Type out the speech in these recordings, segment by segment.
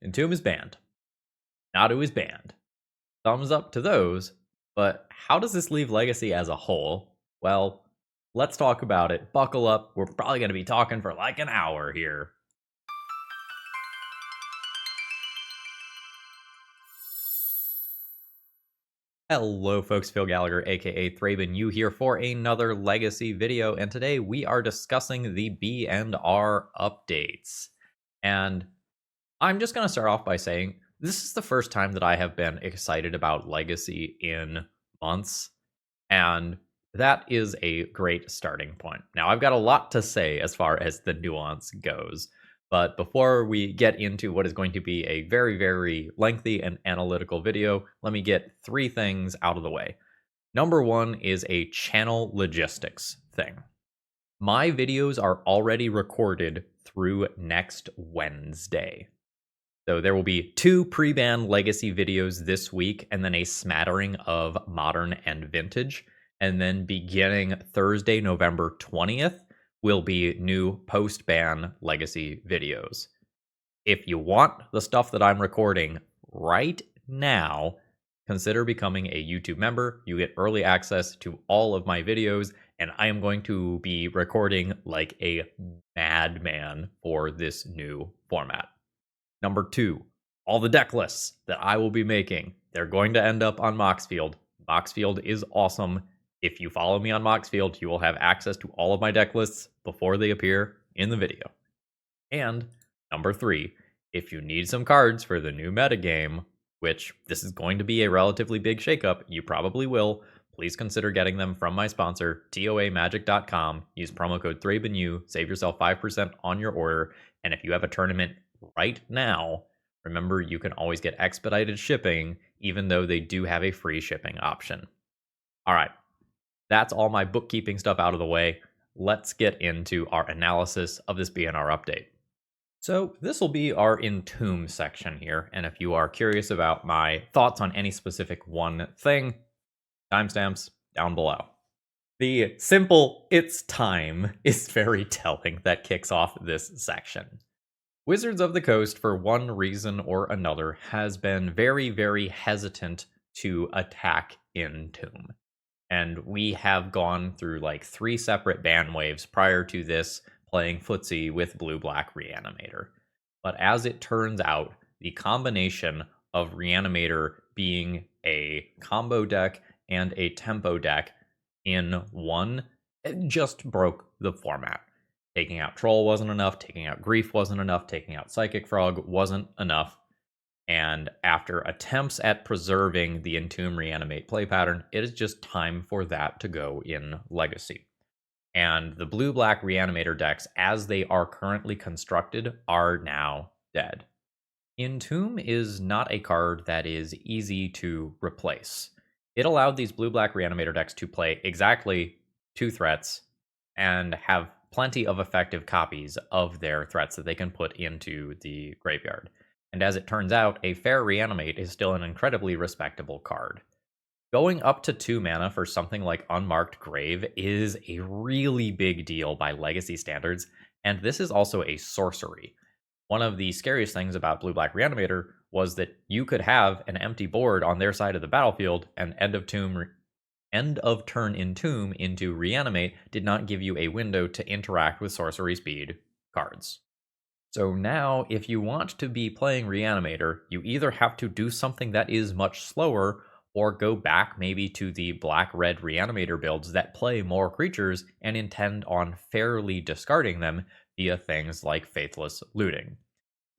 Entomb is banned. Nadu is banned. Thumbs up to those, but how does this leave Legacy as a whole? Well, let's talk about it. Buckle up. We're probably going to be talking for like an hour here. Hello folks, Phil Gallagher, aka ThrabenU here for another Legacy video, and today we are discussing the B&R updates. And I'm just going to start off by saying, this is the first time that I have been excited about Legacy in months, and that is a great starting point. Now, I've got a lot to say as far as the nuance goes, but before we get into what is going to be a very, very lengthy and analytical video, let me get three things out of the way. Number one is a channel logistics thing. My videos are already recorded through next Wednesday. So there will be 2 pre-ban Legacy videos this week, and then a smattering of Modern and Vintage. And then beginning Thursday, November 20th, will be new post-ban Legacy videos. If you want the stuff that I'm recording right now, consider becoming a YouTube member. You get early access to all of my videos, and I am going to be recording like a madman for this new format. Number 2, all the deck lists that I will be making, they're going to end up on Moxfield. Moxfield is awesome. If you follow me on Moxfield, you will have access to all of my deck lists before they appear in the video. And number 3, if you need some cards for the new metagame, which this is going to be a relatively big shakeup, you probably will, please consider getting them from my sponsor, toamagic.com. Use promo code ThrabenU, save yourself 5% on your order, and if you have a tournament right now, remember you can always get expedited shipping, even though they do have a free shipping option. All right. That's all my bookkeeping stuff out of the way. Let's get into our analysis of this B&R update. So this will be our Entomb section here, and if you are curious about my thoughts on any specific one thing, timestamps down below. The simple "it's time" is very telling that kicks off this section. Wizards of the Coast, for one reason or another, has been very, very hesitant to attack Entomb. And we have gone through like 3 separate ban waves prior to this, playing footsie with blue-black Reanimator. But as it turns out, the combination of Reanimator being a combo deck and a tempo deck in one, it just broke the format. Taking out Troll wasn't enough, taking out Grief wasn't enough, taking out Psychic Frog wasn't enough. And after attempts at preserving the Entomb Reanimate play pattern, it is just time for that to go in Legacy. And the blue-black Reanimator decks, as they are currently constructed, are now dead. Entomb is not a card that is easy to replace. It allowed these blue-black Reanimator decks to play exactly 2 threats and have plenty of effective copies of their threats that they can put into the graveyard. And as it turns out, a fair Reanimate is still an incredibly respectable card. Going up to 2 mana for something like Unmarked Grave is a really big deal by Legacy standards, and this is also a sorcery. One of the scariest things about blue-black Reanimator was that you could have an empty board on their side of the battlefield, and end of turn Entomb into Reanimate did not give you a window to interact with sorcery speed cards. So now, if you want to be playing Reanimator, you either have to do something that is much slower, or go back maybe to the black-red Reanimator builds that play more creatures and intend on fairly discarding them via things like Faithless Looting.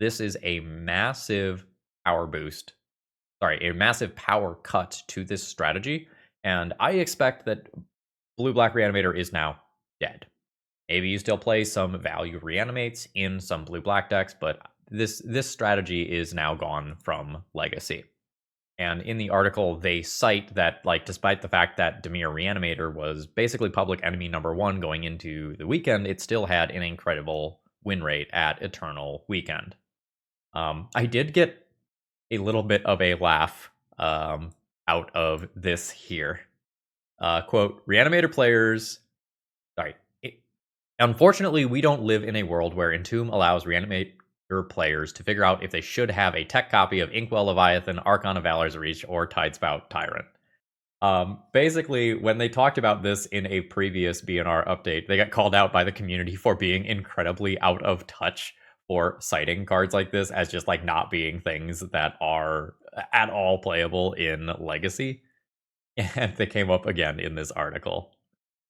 This is a massive power cut to this strategy, and I expect that blue-black Reanimator is now dead. Maybe you still play some value Reanimates in some blue-black decks, but this strategy is now gone from Legacy. And in the article, they cite that, like, despite the fact that Dimir Reanimator was basically public enemy number 1 going into the weekend, it still had an incredible win rate at Eternal Weekend. I did get a little bit of a laugh out of this here. Quote, Reanimator players... Sorry. Unfortunately, we don't live in a world where Entomb allows your players to figure out if they should have a tech copy of Inkwell Leviathan, Archon of Valor's Reach, or Tidespout Tyrant. Basically, when they talked about this in a previous BNR update, they got called out by the community for being incredibly out of touch for citing cards like this as just like not being things that are at all playable in Legacy. And they came up again in this article.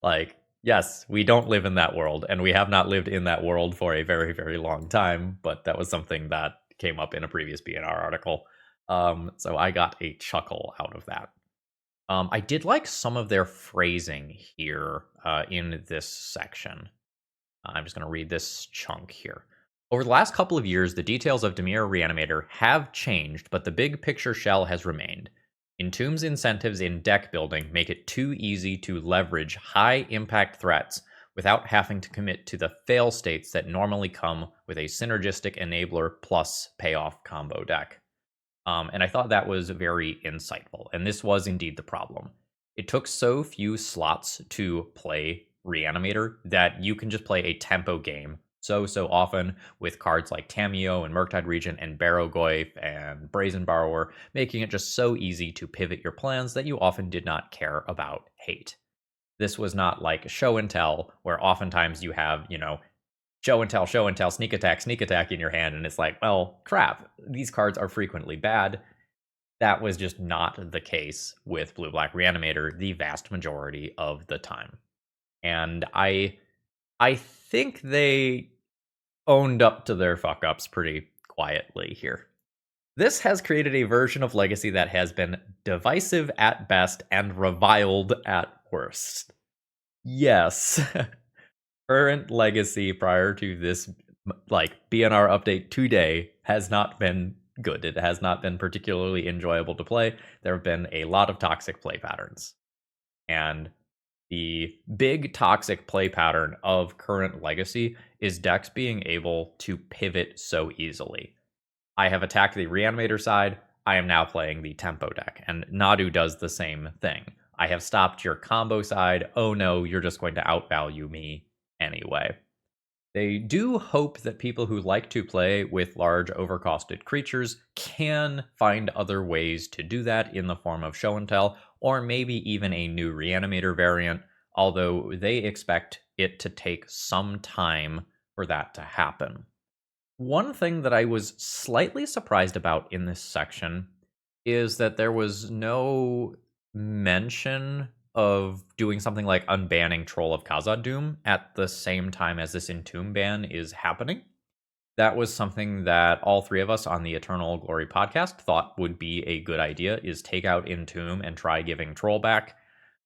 Like, yes, we don't live in that world, and we have not lived in that world for a very, very long time, but that was something that came up in a previous BNR article. So I got a chuckle out of that. I did like some of their phrasing here in this section. I'm just going to read this chunk here. Over the last couple of years, the details of Dimir Reanimator have changed, but the big picture shell has remained. Entomb's incentives in deck building make it too easy to leverage high-impact threats without having to commit to the fail states that normally come with a synergistic enabler plus payoff combo deck. And I thought that was very insightful, and this was indeed the problem. It took so few slots to play Reanimator that you can just play a tempo game so often with cards like Tamiyo and Murktide Regent and Barrowgoyf and Brazen Borrower, making it just so easy to pivot your plans that you often did not care about hate. This was not like show and tell, where oftentimes you have, show and tell, sneak attack in your hand, and it's like, well, crap, these cards are frequently bad. That was just not the case with Blue-Black Reanimator the vast majority of the time. And I think they owned up to their fuck-ups pretty quietly here. This has created a version of Legacy that has been divisive at best and reviled at worst. Yes. Current Legacy prior to this BNR update today has not been good. It has not been particularly enjoyable to play. There have been a lot of toxic play patterns. And the big toxic play pattern of current Legacy is decks being able to pivot so easily. I have attacked the Reanimator side. I am now playing the Tempo deck, and Nadu does the same thing. I have stopped your combo side. Oh no, you're just going to outvalue me anyway. They do hope that people who like to play with large overcosted creatures can find other ways to do that in the form of show and tell, or maybe even a new Reanimator variant, although they expect it to take some time for that to happen. One thing that I was slightly surprised about in this section is that there was no mention of doing something like unbanning Troll of Khazad-dûm at the same time as this Entomb ban is happening. That was something that all three of us on the Eternal Glory podcast thought would be a good idea, is take out Entomb and try giving Troll back.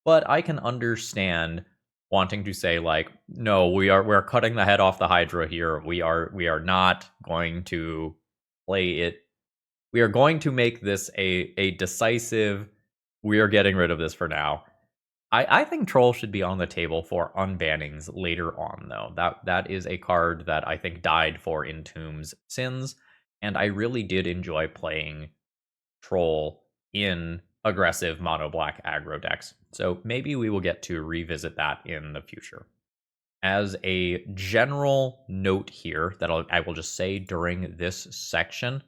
But I can understand wanting to say, like, no, we're cutting the head off the Hydra here. We are not going to play it. We are going to make this a decisive, we are getting rid of this for now. I think Troll should be on the table for unbannings later on, though. That is a card that I think died for Entomb's sins, and I really did enjoy playing Troll in aggressive mono-black aggro decks. So maybe we will get to revisit that in the future. As a general note here that I will just say during this section,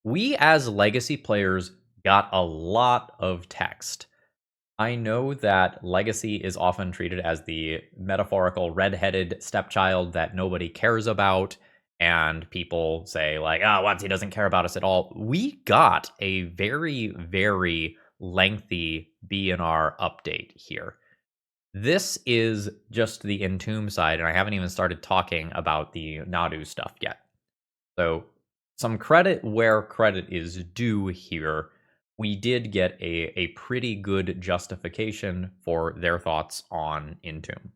we as Legacy players got a lot of text. I know that Legacy is often treated as the metaphorical redheaded stepchild that nobody cares about, and people say, like, Watsy doesn't care about us at all. We got a very, very lengthy BNR update here. This is just the Entomb side, and I haven't even started talking about the Nadu stuff yet. So some credit where credit is due here. We did get a pretty good justification for their thoughts on Entomb.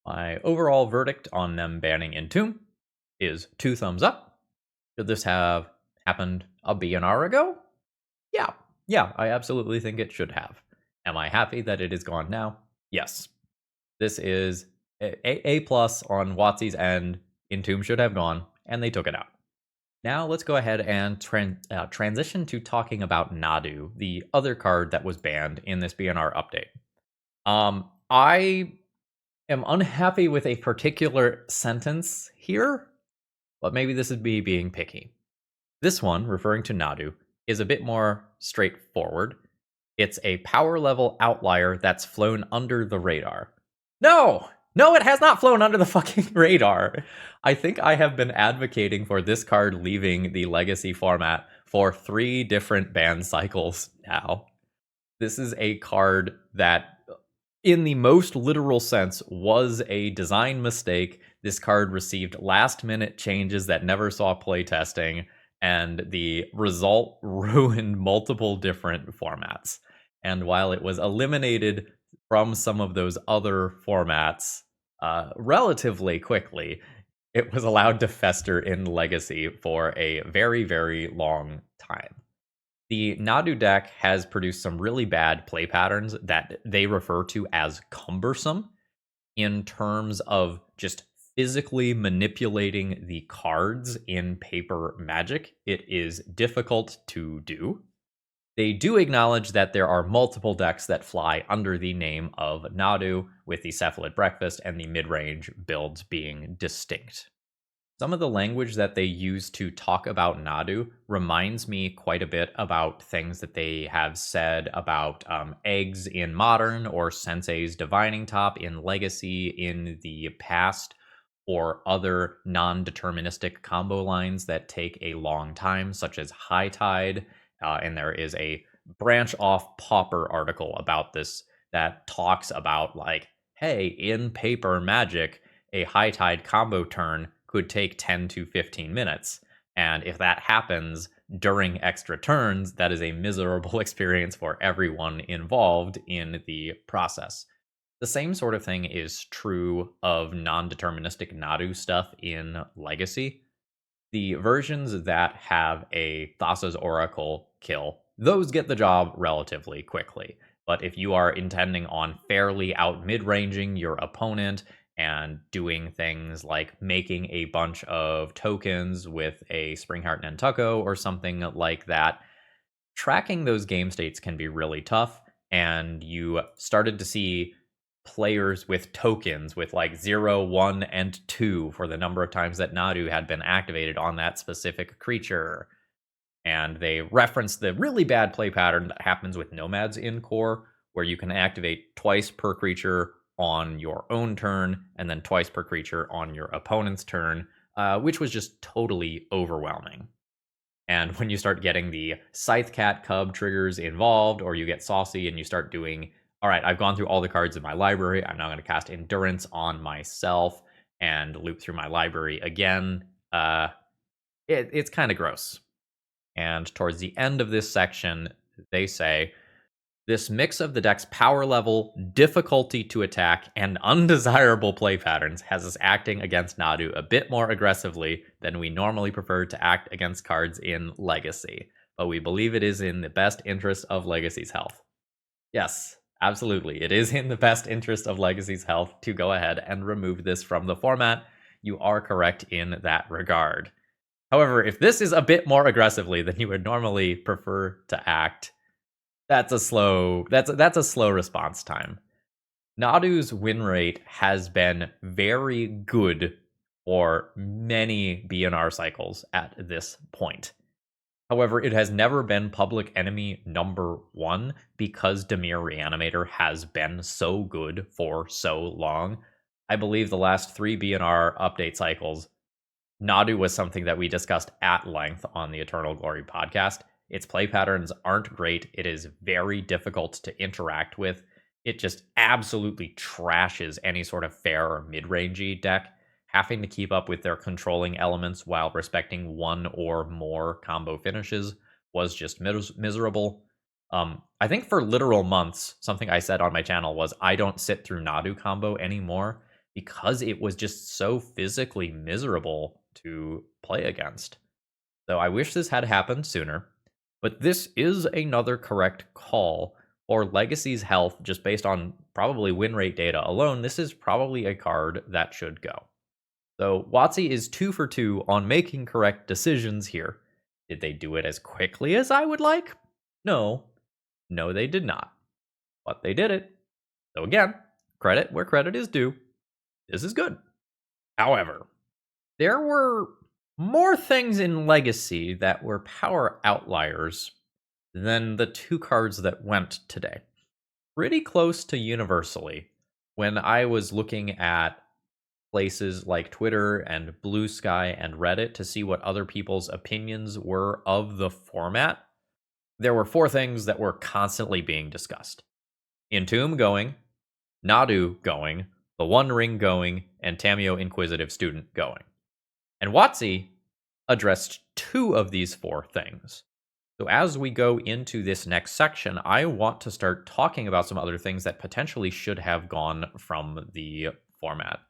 My overall verdict on them banning Entomb is 2 thumbs up. Should this have happened a BNR ago? Yeah, I absolutely think it should have. Am I happy that it is gone now? Yes. This is A+ on Watsy's end. Entomb should have gone, and they took it out. Now let's go ahead and transition to talking about Nadu, the other card that was banned in this BNR update. I am unhappy with a particular sentence here. but maybe this is me being picky. This one, referring to Nadu, is a bit more straightforward. It's a power level outlier that's flown under the radar. No! No, it has not flown under the fucking radar. I think I have been advocating for this card leaving the Legacy format for 3 different ban cycles now. This is a card that, in the most literal sense, was a design mistake. This card received last-minute changes that never saw playtesting, and the result ruined multiple different formats. And while it was eliminated from some of those other formats relatively quickly, it was allowed to fester in Legacy for a very, very long time. The Nadu deck has produced some really bad play patterns that they refer to as cumbersome in terms of just physically manipulating the cards in paper Magic. It is difficult to do. They do acknowledge that there are multiple decks that fly under the name of Nadu, with the Cephalid Breakfast and the mid-range builds being distinct. Some of the language that they use to talk about Nadu reminds me quite a bit about things that they have said about eggs in Modern, or Sensei's Divining Top in Legacy in the past, or other non-deterministic combo lines that take a long time, such as High Tide. And there is a branch off Pauper article about this that talks about, like, hey, in paper Magic, a High Tide combo turn could take 10 to 15 minutes. And if that happens during extra turns, that is a miserable experience for everyone involved in the process. The same sort of thing is true of non-deterministic Nadu stuff in Legacy. The versions that have a Thassa's Oracle kill, those get the job relatively quickly. But if you are intending on fairly out mid-ranging your opponent and doing things like making a bunch of tokens with a Springheart Nantucko or something like that, tracking those game states can be really tough. And you started to see players with tokens with like 0, 1, and 2 for the number of times that Nadu had been activated on that specific creature. And they referenced the really bad play pattern that happens with Nomads in Core, where you can activate twice per creature on your own turn, and then twice per creature on your opponent's turn, which was just totally overwhelming. And when you start getting the Scythe Cat Cub triggers involved, or you get saucy and you start doing, all right, I've gone through all the cards in my library, I'm now going to cast Endurance on myself and loop through my library again, it's kind of gross. And towards the end of this section, they say, this mix of the deck's power level, difficulty to attack, and undesirable play patterns has us acting against Nadu a bit more aggressively than we normally prefer to act against cards in Legacy, but we believe it is in the best interest of Legacy's health. Yes, absolutely. It is in the best interest of Legacy's health to go ahead and remove this from the format. You are correct in that regard. However, if this is a bit more aggressively than you would normally prefer to act, that's a slow response time. Nadu's win rate has been very good for many BNR cycles at this point. However, it has never been public enemy number 1 because Dimir Reanimator has been so good for so long. I believe the last 3 BNR update cycles, Nadu was something that we discussed at length on the Eternal Glory podcast. Its play patterns aren't great. It is very difficult to interact with. It just absolutely trashes any sort of fair or mid-rangey deck. Having to keep up with their controlling elements while respecting one or more combo finishes was just miserable. I think for literal months, something I said on my channel was I don't sit through Nadu combo anymore because it was just so physically miserable to play against. So I wish this had happened sooner. But this is another correct call. For Legacy's health, just based on probably win rate data alone, this is probably a card that should go. So WotC is 2 for 2 on making correct decisions here. Did they do it as quickly as I would like? No. No, they did not. But they did it. So again, credit where credit is due. This is good. However, there were more things in Legacy that were power outliers than the 2 cards that went today. Pretty close to universally. When I was looking at places like Twitter and Blue Sky and Reddit to see what other people's opinions were of the format, there were 4 things that were constantly being discussed. Entomb going, Nadu going, the One Ring going, and Tamiyo Inquisitive Student going. And WotC addressed 2 of these 4 things. So as we go into this next section, I want to start talking about some other things that potentially should have gone from the format.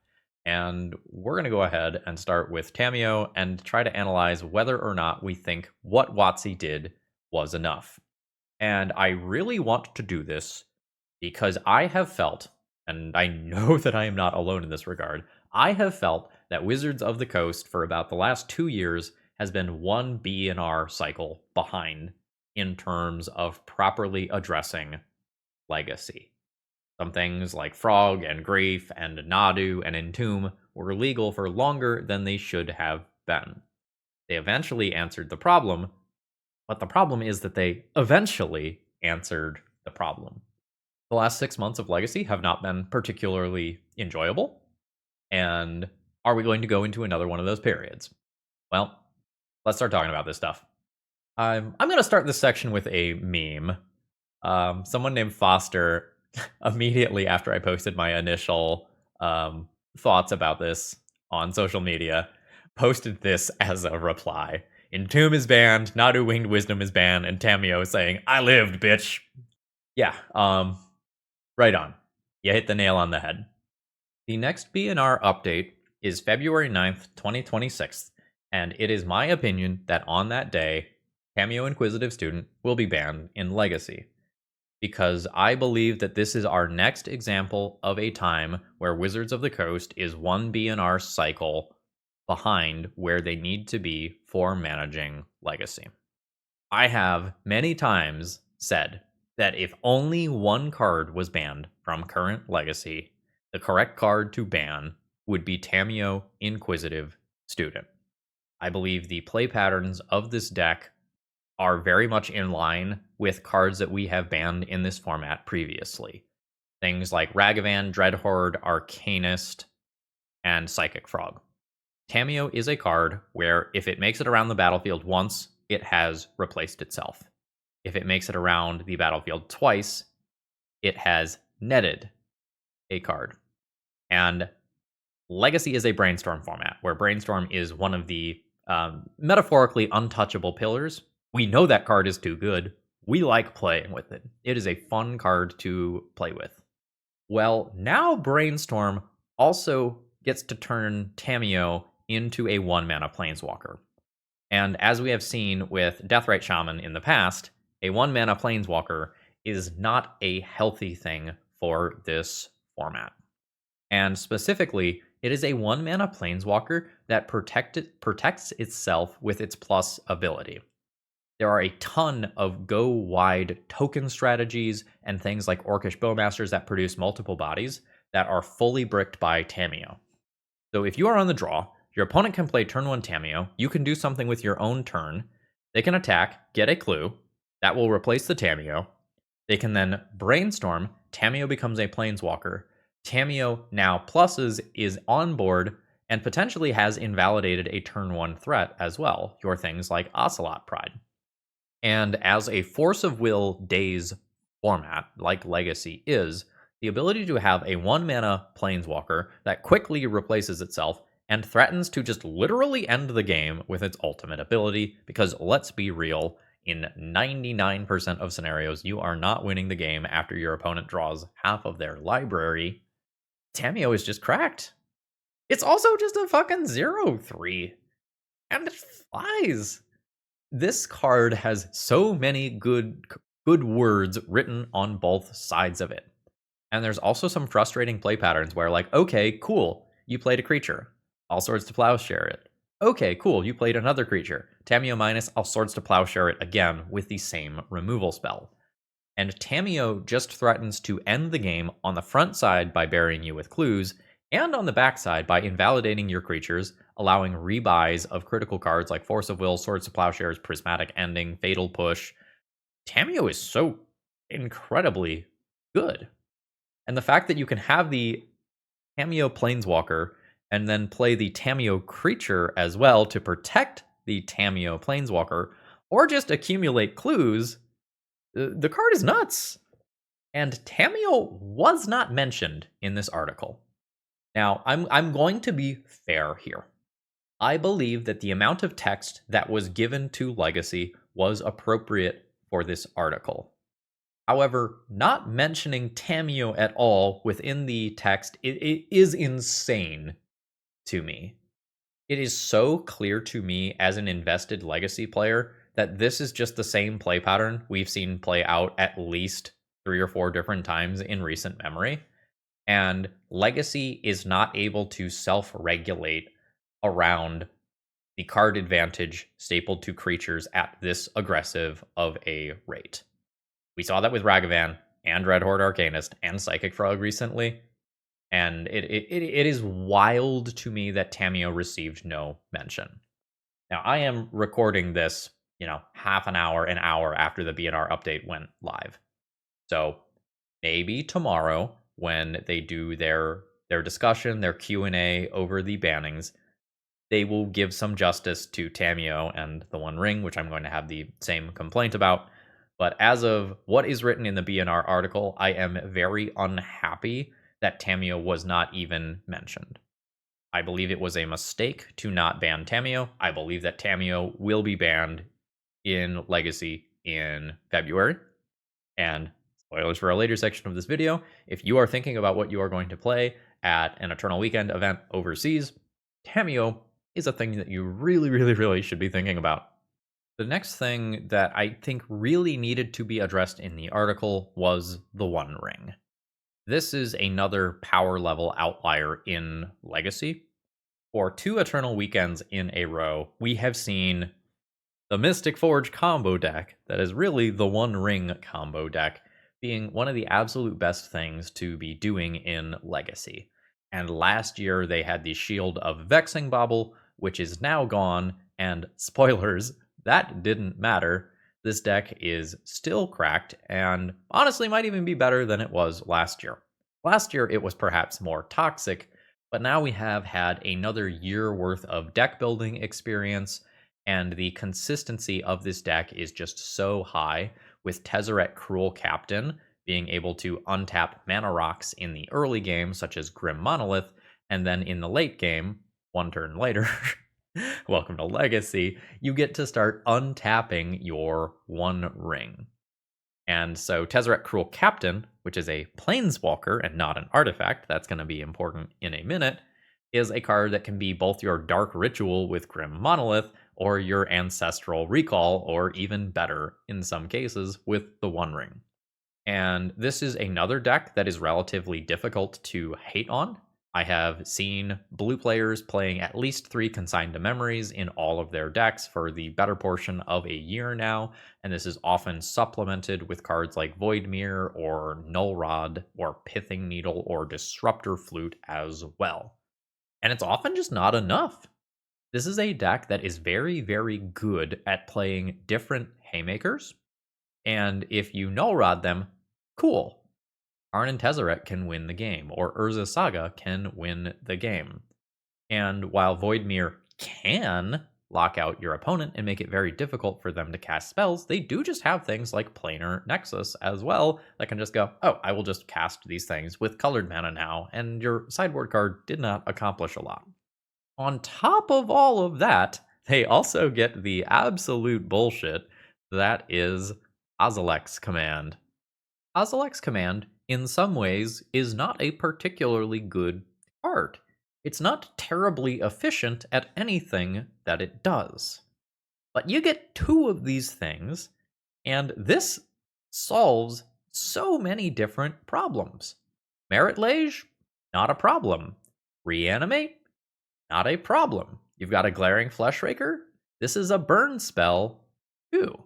And we're going to go ahead and start with Tamiyo and try to analyze whether or not we think what WotC did was enough. And I really want to do this because I have felt, and I know that I am not alone in this regard, I have felt that Wizards of the Coast for about the last 2 years has been one B&R cycle behind in terms of properly addressing Legacy. Some things like Frog and Grief and Nadu and Entomb were legal for longer than they should have been. They eventually answered the problem, but the problem is that they eventually answered the problem. The last 6 months of Legacy have not been particularly enjoyable, and are we going to go into another one of those periods? Well, let's start talking about this stuff. I'm going to start this section with a meme. Someone named Foster, immediately after I posted my initial thoughts about this on social media, posted this as a reply. Entomb is banned, Nadu Winged Wisdom is banned, and Tamiyo is saying, I lived, bitch. Yeah, right on. You hit the nail on the head. The next B&R update is February 9th, 2026, and it is my opinion that on that day, Tamiyo Inquisitive Student will be banned in Legacy, because I believe that this is our next example of a time where Wizards of the Coast is one B&R cycle behind where they need to be for managing Legacy. I have many times said that if only one card was banned from current Legacy, the correct card to ban would be Tamiyo Inquisitive Student. I believe the play patterns of this deck are very much in line with cards that we have banned in this format previously. Things like Ragavan, Dreadhorde, Arcanist, and Psychic Frog. Tamiyo is a card where if it makes it around the battlefield once, it has replaced itself. If it makes it around the battlefield twice, it has netted a card. And Legacy is a Brainstorm format, where Brainstorm is one of the metaphorically untouchable pillars. We know that card is too good. We like playing with it. It is a fun card to play with. Well, now Brainstorm also gets to turn Tamiyo into a 1-mana Planeswalker. And as we have seen with Deathrite Shaman in the past, a 1-mana Planeswalker is not a healthy thing for this format. And specifically, it is a 1-mana Planeswalker that protects itself with its plus ability. There are a ton of go-wide token strategies and things like Orcish Bowmasters that produce multiple bodies that are fully bricked by Tamiyo. So if you are on the draw, your opponent can play turn 1 Tamiyo, you can do something with your own turn, they can attack, get a clue, that will replace the Tamiyo, they can then brainstorm, Tamiyo becomes a Planeswalker, Tamiyo now pluses is on board, and potentially has invalidated a turn 1 threat as well, your things like Ocelot Pride. And as a Force of Will Days format, like Legacy is, the ability to have a 1-mana Planeswalker that quickly replaces itself and threatens to just literally end the game with its ultimate ability, because let's be real, in 99% of scenarios, you are not winning the game after your opponent draws half of their library. Tamiyo is just cracked. It's also just a fucking 0/3. And it flies. This card has so many good words written on both sides of it. And there's also some frustrating play patterns where, like, okay, cool, you played a creature. All Swords to Plowshare it. Okay, cool, you played another creature. Tamiyo minus All Swords to Plowshare it again with the same removal spell. And Tamiyo just threatens to end the game on the front side by burying you with clues, and on the back side by invalidating your creatures, allowing rebuys of critical cards like Force of Will, Swords to Plowshares, Prismatic Ending, Fatal Push. Tamiyo is so incredibly good. And the fact that you can have the Tamiyo Planeswalker and then play the Tamiyo creature as well to protect the Tamiyo Planeswalker, or just accumulate clues, the card is nuts. And Tamiyo was not mentioned in this article. Now, I'm going to be fair here. I believe that the amount of text that was given to Legacy was appropriate for this article. However, not mentioning Tamiyo at all within the text it is insane to me. It is so clear to me as an invested Legacy player that this is just the same play pattern we've seen play out at least 3 or 4 different times in recent memory. And Legacy is not able to self-regulate around the card advantage stapled to creatures at this aggressive of a rate. We saw that with Ragavan and Red Horde Arcanist and Psychic Frog recently, and it is wild to me that Tamiyo received no mention. Now, I am recording this, half an hour after the BNR update went live. So maybe tomorrow, when they do their discussion, their Q&A over the bannings, they will give some justice to Tamiyo and the One Ring, which I'm going to have the same complaint about. But as of what is written in the BNR article, I am very unhappy that Tamiyo was not even mentioned. I believe it was a mistake to not ban Tamiyo. I believe that Tamiyo will be banned in Legacy in February. And spoilers for a later section of this video, if you are thinking about what you are going to play at an Eternal Weekend event overseas, Tamiyo is a thing that you really, really, really should be thinking about. The next thing that I think really needed to be addressed in the article was the One Ring. This is another power level outlier in Legacy. For 2 Eternal Weekends in a row, we have seen the Mystic Forge combo deck, that is really the One Ring combo deck, being one of the absolute best things to be doing in Legacy. And last year they had the Shield of Vexing Bauble, which is now gone, and spoilers, that didn't matter. This deck is still cracked, and honestly might even be better than it was last year. Last year it was perhaps more toxic, but now we have had another year worth of deck building experience, and the consistency of this deck is just so high, with Tezzeret Cruel Captain being able to untap mana rocks in the early game, such as Grim Monolith, and then in the late game, 1 turn later, welcome to Legacy, you get to start untapping your One Ring. And so Tezzeret Cruel Captain, which is a Planeswalker and not an artifact, that's going to be important in a minute, is a card that can be both your Dark Ritual with Grim Monolith, or your Ancestral Recall, or even better in some cases with the One Ring. And this is another deck that is relatively difficult to hate on. I have seen blue players playing at least 3 Consigned to Memories in all of their decks for the better portion of a year now, and this is often supplemented with cards like Voidmere or Null Rod or Pithing Needle or Disruptor Flute as well. And it's often just not enough. This is a deck that is very, very good at playing different Haymakers, and if you Null Rod them, cool. Karn and Tezzeret can win the game, or Urza Saga can win the game. And while Voidmere can lock out your opponent and make it very difficult for them to cast spells, they do just have things like Planar Nexus as well that can just go, oh, I will just cast these things with colored mana now, and your sideboard card did not accomplish a lot. On top of all of that, they also get the absolute bullshit that is Ozilek's Command. Ozilek's Command, in some ways, is not a particularly good card. It's not terribly efficient at anything that it does. But you get 2 of these things, and this solves so many different problems. Merit Lage, not a problem. Reanimate, not a problem. You've got a Glaring Fleshraker. This is a burn spell, too.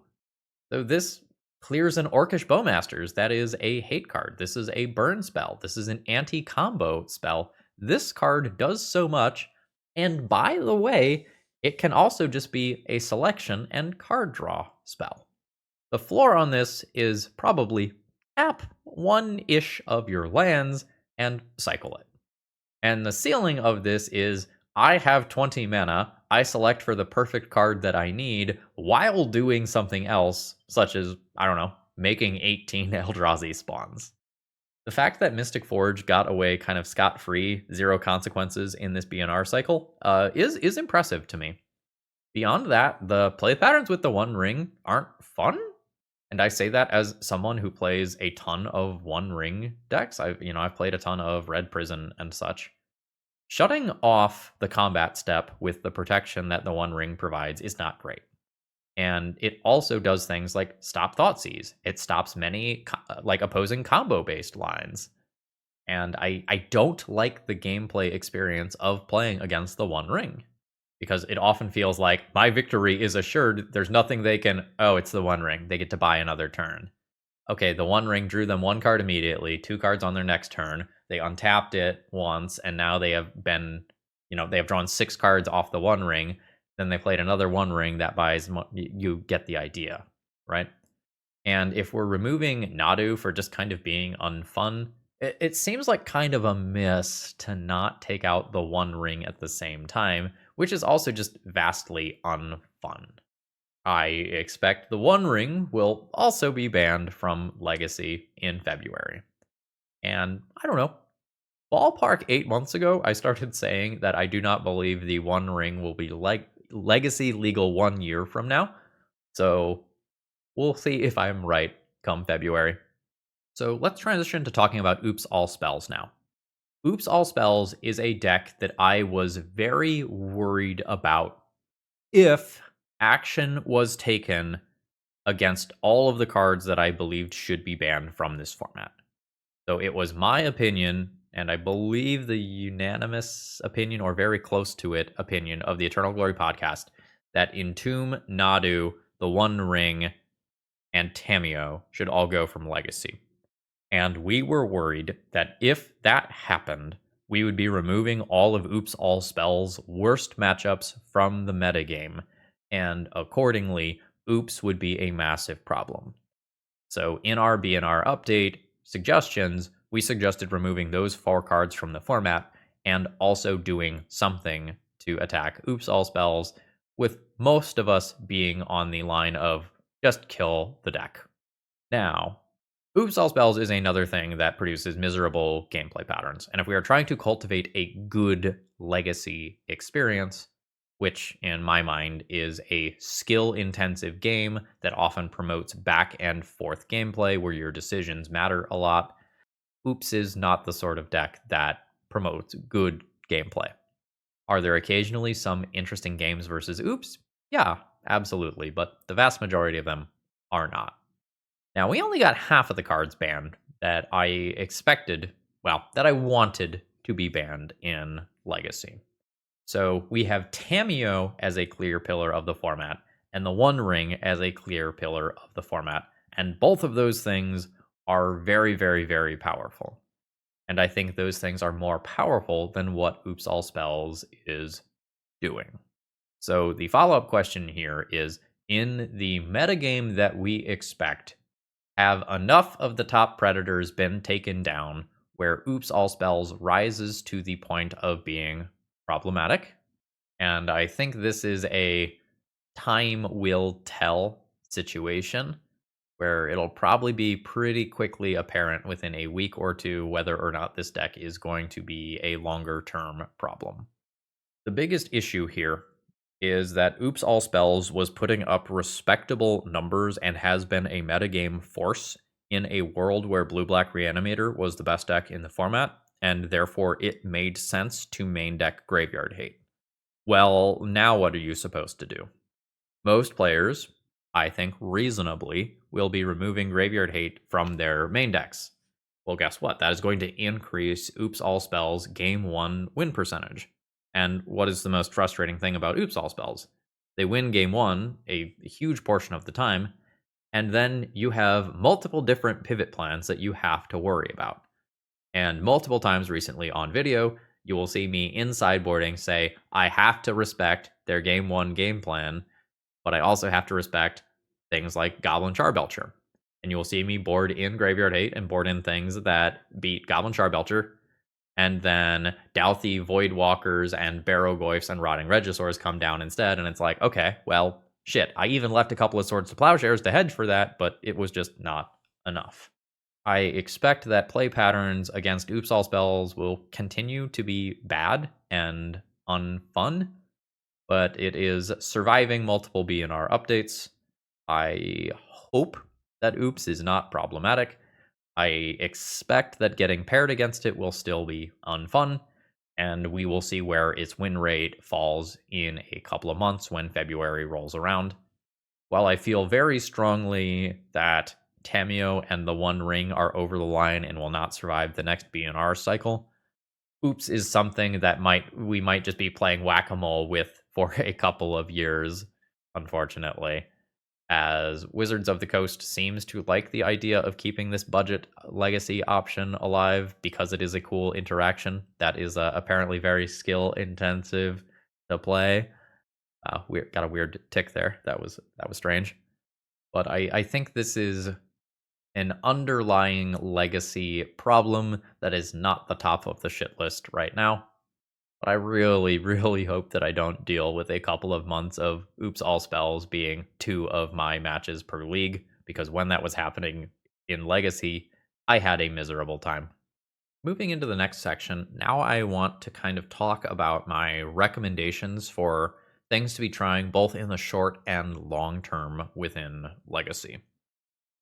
So this clears an Orcish Bowmasters. That is a hate card. This is a burn spell. This is an anti-combo spell. This card does so much And by the way, it can also just be a selection and card draw spell. The floor on this is probably tap one-ish of your lands and cycle it. And the ceiling of this is I have 20 mana, I select for the perfect card that I need while doing something else, such as, I don't know, making 18 Eldrazi spawns. The fact that Mystic Forge got away kind of scot-free, zero consequences in this BNR cycle, is impressive to me. Beyond that, the play patterns with the One Ring aren't fun, and I say that as someone who plays a ton of One Ring decks. I've played a ton of Red Prison and such. Shutting off the combat step with the protection that the One Ring provides is not great. And it also does things like stop Thoughtseize. It stops many opposing combo-based lines. And I don't like the gameplay experience of playing against the One Ring, because it often feels like my victory is assured. There's nothing they can, oh, it's the One Ring. They get to buy another turn. Okay, the One Ring drew them one card immediately, 2 cards on their next turn. They untapped it once, and now they have they have drawn 6 cards off the One Ring. Then they played another One Ring that buys, you get the idea, right? And if we're removing Nadu for just kind of being unfun, it seems like kind of a miss to not take out the One Ring at the same time, which is also just vastly unfun. I expect the One Ring will also be banned from Legacy in February. And I don't know, ballpark 8 months ago, I started saying that I do not believe the One Ring will be Legacy legal 1 year from now. So we'll see if I'm right come February. So let's transition to talking about Oops All Spells now. Oops All Spells is a deck that I was very worried about if action was taken against all of the cards that I believed should be banned from this format. So it was my opinion, and I believe the unanimous opinion, or very close to it, opinion of the Eternal Glory podcast, that Entomb, Nadu, the One Ring, and Tamiyo should all go from Legacy. And we were worried that if that happened, we would be removing all of Oops All Spells' worst matchups from the metagame, and accordingly, Oops would be a massive problem. So in our BNR update suggestions, we suggested removing those 4 cards from the format and also doing something to attack Oops All Spells, with most of us being on the line of just kill the deck. Now, Oops All Spells is another thing that produces miserable gameplay patterns, and if we are trying to cultivate a good Legacy experience, which in my mind is a skill-intensive game that often promotes back and forth gameplay where your decisions matter a lot, Oops is not the sort of deck that promotes good gameplay. Are there occasionally some interesting games versus Oops? Yeah, absolutely, but the vast majority of them are not. Now, we only got half of the cards banned that I expected, that I wanted to be banned in Legacy. So we have Tamiyo as a clear pillar of the format, and the One Ring as a clear pillar of the format. And both of those things are very, very, very powerful. And I think those things are more powerful than what Oops All Spells is doing. So the follow-up question here is, in the metagame that we expect, have enough of the top predators been taken down where Oops All Spells rises to the point of being problematic? And I think this is a time will tell situation where it'll probably be pretty quickly apparent within a week or two whether or not this deck is going to be a longer term problem. The biggest issue here is that Oops All Spells was putting up respectable numbers and has been a metagame force in a world where Blue-Black Reanimator was the best deck in the format, and therefore it made sense to main deck Graveyard Hate. Well, now what are you supposed to do? Most players, I think reasonably, will be removing Graveyard Hate from their main decks. Well, guess what? That is going to increase Oops All Spells Game 1 win percentage. And what is the most frustrating thing about Oops All Spells? They win Game 1 a huge portion of the time, and then you have multiple different pivot plans that you have to worry about. And multiple times recently on video, you will see me in sideboarding say, I have to respect their game one game plan, but I also have to respect things like Goblin Charbelcher. And you will see me board in Graveyard Hate and board in things that beat Goblin Charbelcher. And then Douthie Voidwalkers and Barrowgoyfs and Rotting Regisaurs come down instead. And it's like, okay, well, shit. I even left a couple of Swords to Plowshares to hedge for that, but it was just not enough. I expect that play patterns against Oops All Spells will continue to be bad and unfun, but it is surviving multiple BNR updates. I hope that Oops is not problematic. I expect that getting paired against it will still be unfun, and we will see where its win rate falls in a couple of months when February rolls around. While I feel very strongly that Tamiyo and the One Ring are over the line and will not survive the next BNR cycle, Oops is something that we might just be playing whack-a-mole with for a couple of years, unfortunately, as Wizards of the Coast seems to like the idea of keeping this budget legacy option alive because it is a cool interaction that is apparently very skill intensive to play. We got a weird tick there. That was strange. But I think this is an underlying legacy problem that is not the top of the shit list right now. But I really, really hope that I don't deal with a couple of months of Oops All Spells being 2 of my matches per league, because when that was happening in Legacy, I had a miserable time. Moving into the next section, now I want to kind of talk about my recommendations for things to be trying both in the short and long term within Legacy.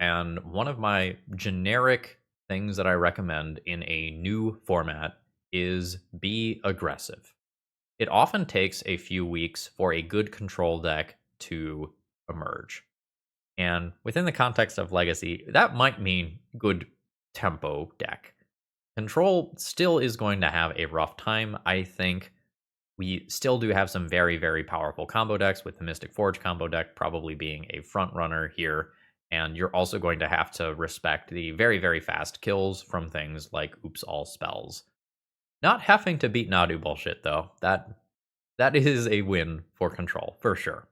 And one of my generic things that I recommend in a new format is be aggressive. It often takes a few weeks for a good control deck to emerge. And within the context of Legacy, that might mean good tempo deck. Control still is going to have a rough time. I think we still do have some very, very powerful combo decks, with the Mystic Forge combo deck probably being a front runner here. And you're also going to have to respect the very, very fast kills from things like Oops All Spells. Not having to beat Nadu bullshit, though. That is a win for Control, for sure.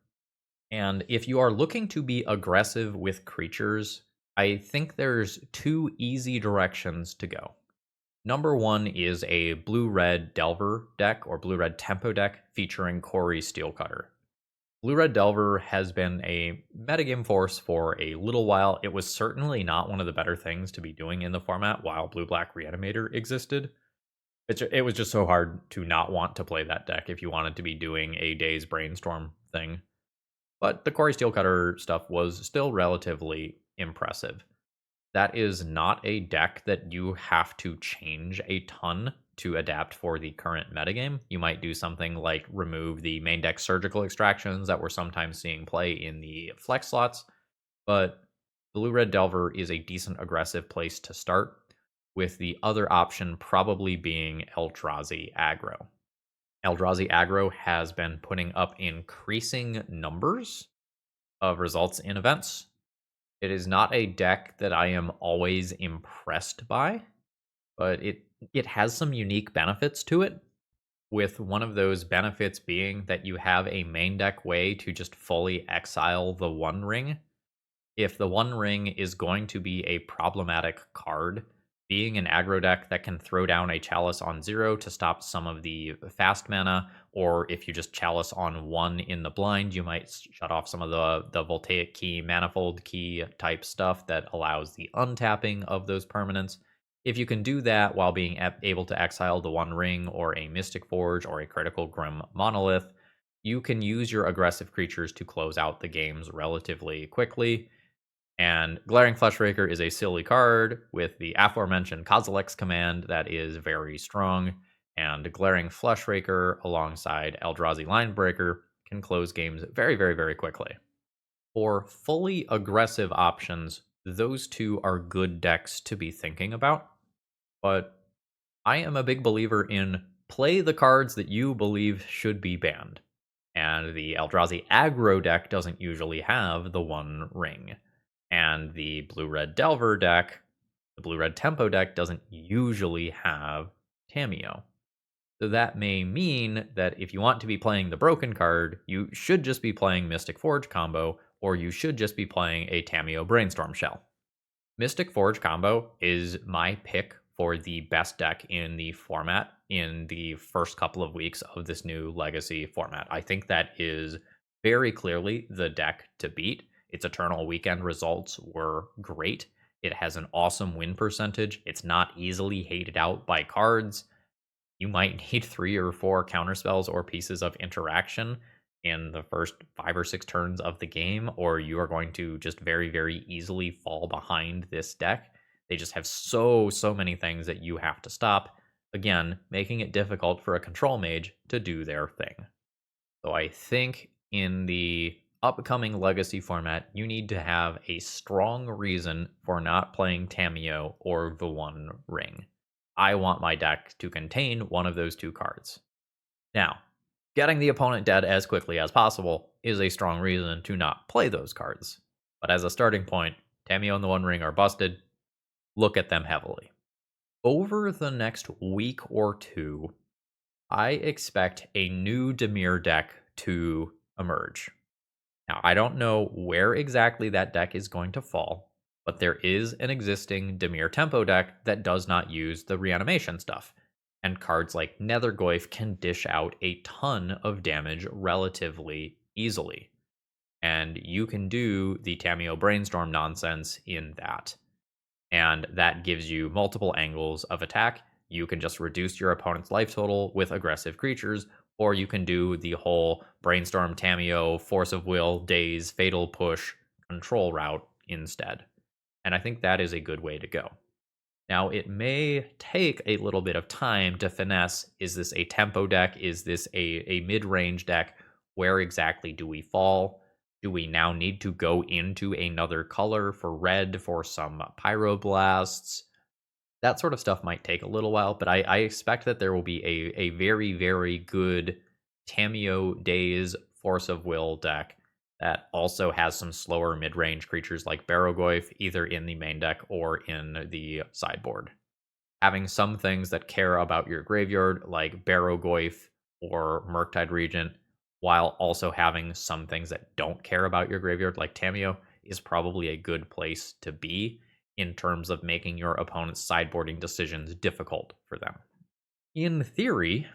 And if you are looking to be aggressive with creatures, I think there's 2 easy directions to go. Number 1 is a blue-red Delver deck, or blue-red tempo deck, featuring Corey Steelcutter. Blue-red Delver has been a metagame force for a little while. It was certainly not one of the better things to be doing in the format while Blue-Black Reanimator existed. It was just so hard to not want to play that deck if you wanted to be doing a Day's Brainstorm thing. But the Corey Steelcutter stuff was still relatively impressive. That is not a deck that you have to change a ton to adapt for the current metagame. You might do something like remove the main deck surgical extractions that we're sometimes seeing play in the flex slots, but Blue-Red Delver is a decent aggressive place to start, with the other option probably being Eldrazi Aggro. Eldrazi Aggro has been putting up increasing numbers of results in events. It is not a deck that I am always impressed by, but it has some unique benefits to it, with one of those benefits being that you have a main deck way to just fully exile the One Ring. If the One Ring is going to be a problematic card, being an aggro deck that can throw down a Chalice on 0 to stop some of the fast mana, or if you just Chalice on 1 in the blind, you might shut off some of the Voltaic Key, Manifold Key type stuff that allows the untapping of those permanents. If you can do that while being able to exile the One Ring or a Mystic Forge or a Critical Grim Monolith, you can use your aggressive creatures to close out the games relatively quickly. And Glaring Fleshraker is a silly card with the aforementioned Kozilek's command that is very strong, and Glaring Fleshraker alongside Eldrazi Linebreaker can close games very, very, very quickly. For fully aggressive options, those 2 are good decks to be thinking about, but I am a big believer in play the cards that you believe should be banned, and the Eldrazi Aggro deck doesn't usually have the One Ring. And the Blue-Red Delver deck, the Blue-Red Tempo deck, doesn't usually have Tamiyo. So that may mean that if you want to be playing the broken card, you should just be playing Mystic Forge combo, or you should just be playing a Tamiyo Brainstorm Shell. Mystic Forge combo is my pick for the best deck in the format in the first couple of weeks of this new Legacy format. I think that is very clearly the deck to beat. Its Eternal Weekend results were great. It has an awesome win percentage. It's not easily hated out by cards. You might need 3 or 4 counterspells or pieces of interaction in the first 5 or 6 turns of the game, or you are going to just very, very easily fall behind this deck. They just have so many things that you have to stop, again, making it difficult for a control mage to do their thing. So I think in the upcoming Legacy format, you need to have a strong reason for not playing Tamiyo or the One Ring. I want my deck to contain one of those 2 cards. Now, getting the opponent dead as quickly as possible is a strong reason to not play those cards. But as a starting point, Tamiyo and the One Ring are busted. Look at them heavily. Over the next week or 2, I expect a new Dimir deck to emerge. Now, I don't know where exactly that deck is going to fall, but there is an existing Dimir Tempo deck that does not use the reanimation stuff, and cards like Nethergoyf can dish out a ton of damage relatively easily. And you can do the Tamiyo Brainstorm nonsense in that. And that gives you multiple angles of attack. You can just reduce your opponent's life total with aggressive creatures, or you can do the whole Brainstorm, Tamiyo, Force of Will, Daze, Fatal Push control route instead. And I think that is a good way to go. Now, it may take a little bit of time to finesse. Is this a tempo deck? Is this a mid-range deck? Where exactly do we fall? Do we now need to go into another color for red for some pyroblasts? That sort of stuff might take a little while, but I expect that there will be a very, very good Tamiyo Daze Force of Will deck that also has some slower mid-range creatures like Barrogoyf, either in the main deck or in the sideboard. Having some things that care about your graveyard, like Barrogoyf or Murktide Regent, while also having some things that don't care about your graveyard, like Tamiyo, is probably a good place to be in terms of making your opponent's sideboarding decisions difficult for them. In theory,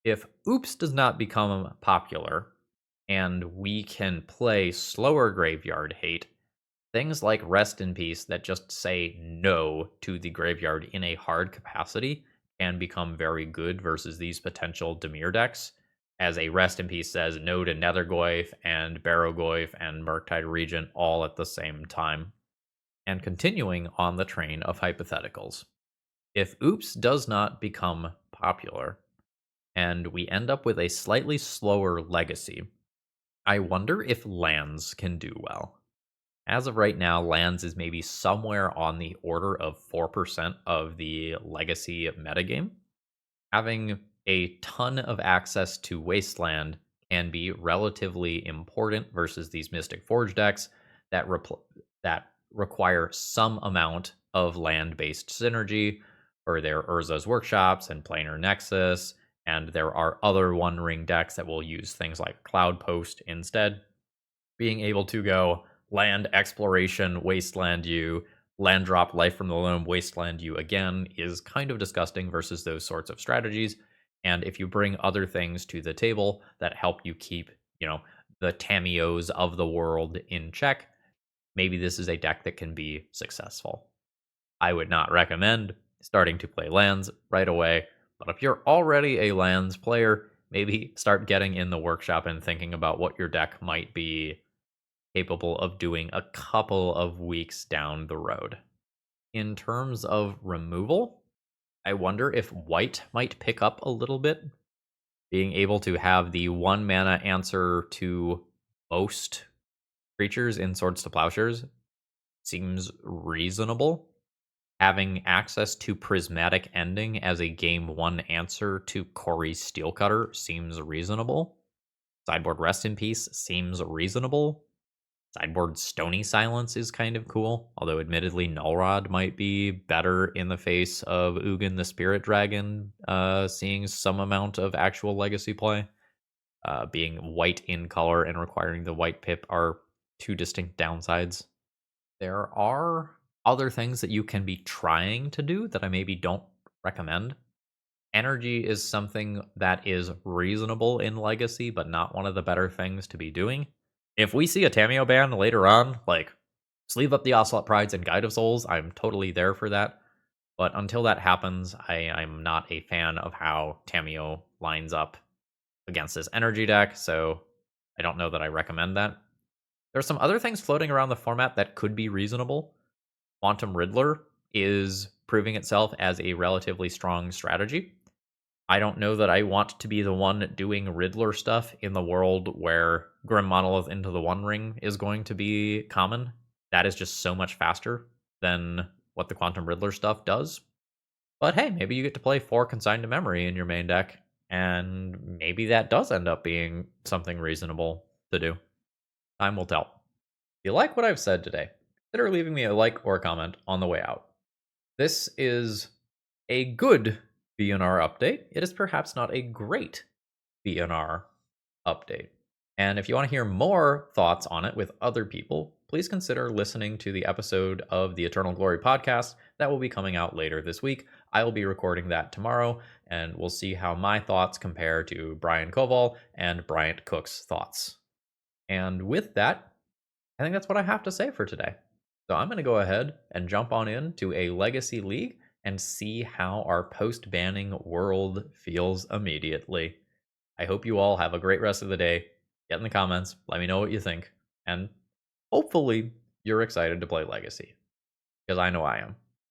if Oops does not become popular, and we can play slower graveyard hate, things like Rest in Peace that just say no to the graveyard in a hard capacity can become very good versus these potential Dimir decks, as a Rest in Peace says no to Nethergoyf and Barrogoyf and Murktide Regent all at the same time. And continuing on the train of hypotheticals, if Oops does not become popular, and we end up with a slightly slower Legacy, I wonder if lands can do well. As of right now, lands is maybe somewhere on the order of 4% of the Legacy metagame. Having a ton of access to Wasteland can be relatively important versus these Mystic Forge decks that require some amount of land-based synergy for their Urza's Workshops and Planar Nexus, and there are other One Ring decks that will use things like Cloud Post instead. Being able to go land exploration, wasteland you, land drop life from the loam, wasteland you again is kind of disgusting versus those sorts of strategies. And if you bring other things to the table that help you keep, the Tamiyos of the world in check, maybe this is a deck that can be successful. I would not recommend starting to play lands right away, but if you're already a lands player, maybe start getting in the workshop and thinking about what your deck might be capable of doing a couple of weeks down the road. In terms of removal, I wonder if white might pick up a little bit. Being able to have the 1 mana answer to most creatures in Swords to Plowshares seems reasonable. Having access to Prismatic Ending as a game 1 answer to Corey's Steelcutter seems reasonable. Sideboard Rest in Peace seems reasonable. Sideboard Stony Silence is kind of cool, although admittedly Nullrod might be better in the face of Ugin the Spirit Dragon, seeing some amount of actual legacy play. Being white in color and requiring the white pip are two distinct downsides. There are other things that you can be trying to do that I maybe don't recommend. Energy is something that is reasonable in Legacy, but not one of the better things to be doing. If we see a Tamiyo ban later on, like sleeve up the Ocelot Prides and Guide of Souls, I'm totally there for that. But until that happens, I'm not a fan of how Tamiyo lines up against this energy deck, so I don't know that I recommend that. There's some other things floating around the format that could be reasonable. Quantum Riddler is proving itself as a relatively strong strategy. I don't know that I want to be the one doing Riddler stuff in the world where Grim Monolith into the One Ring is going to be common. That is just so much faster than what the Quantum Riddler stuff does. But hey, maybe you get to play 4 Consigned to Memory in your main deck, and maybe that does end up being something reasonable to do. Time will tell. If you like what I've said today, consider leaving me a like or a comment on the way out. This is a good BNR update. It is perhaps not a great BNR update. And if you want to hear more thoughts on it with other people, please consider listening to the episode of the Eternal Glory podcast that will be coming out later this week. I will be recording that tomorrow, and we'll see how my thoughts compare to Brian Koval and Bryant Cook's thoughts. And with that, I think that's what I have to say for today. So I'm going to go ahead and jump on into a Legacy League and see how our post-banning world feels immediately. I hope you all have a great rest of the day. Get in the comments, let me know what you think, and hopefully you're excited to play Legacy, because I know I am.